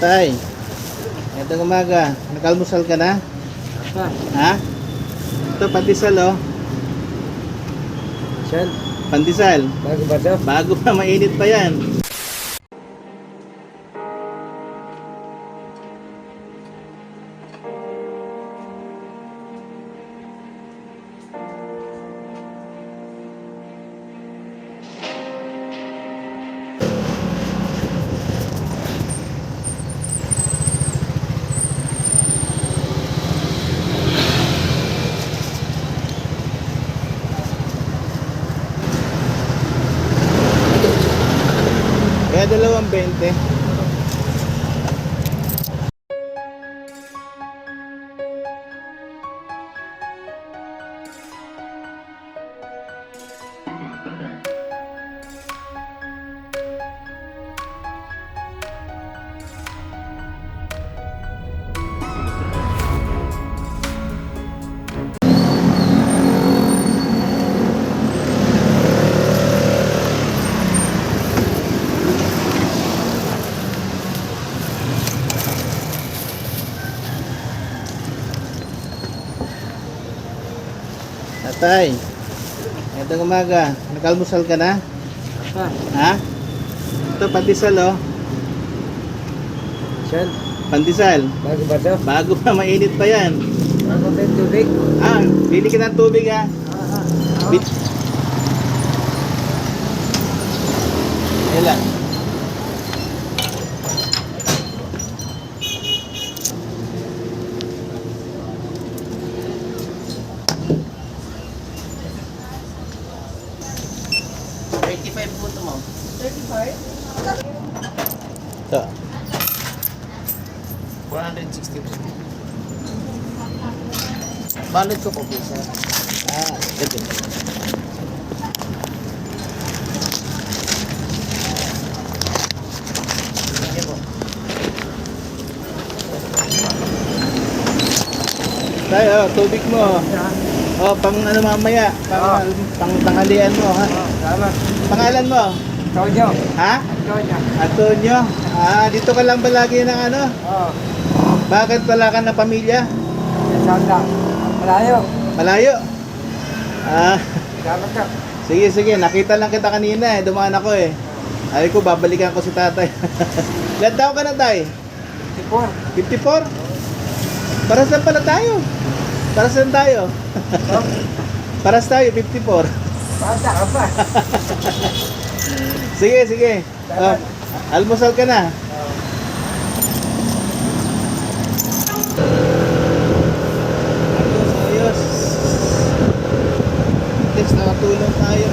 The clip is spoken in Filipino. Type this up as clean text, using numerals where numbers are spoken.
Tatay, ngayong umaga, nag-almusal ka na? Apa? Ha? Ito, pandesal oh. Saan? Pandesal. Bago ba ito? Bago pa, mainit pa yan. Kaya 2.20. Tatay, ngayong umaga, nag-almusal ka na? Apa? Ha? Ito, pandesal oh. Saan? Pandesal. Bago ba ito? Bago pa, mainit pa yan. Bago ba yung tubig? Ah, bili ka ng tubig ha. Bit. Ilan? Po ito, ma'am. 35? Ito. 460 po. Balot ko po po, sir. Ah, ito. Sige po. Tayo, tubig mo. Oh, pang ano mamaya, pang tanghalian mo ha. Tama. Pangalan mo? Antonio. Ha? Antonio. Antonio. Ah, dito ka lang ba lagi ng ano? Oo. Bakit wala ka ng pamilya? Saan lang? Malayo. Malayo. Ah, Salamat ka. sige sige, nakita lang kita kanina eh, dumaan ako eh. Ay ko babalikan ko si tatay. Ilan taon ka na tay? 54. 54? Para saan pala tayo? Para saan tayo? Para tayo 54. Bata ka pa. Sige, sige. Ah, almusal ka na. Ayos, ayos. At least nakatulong tayo.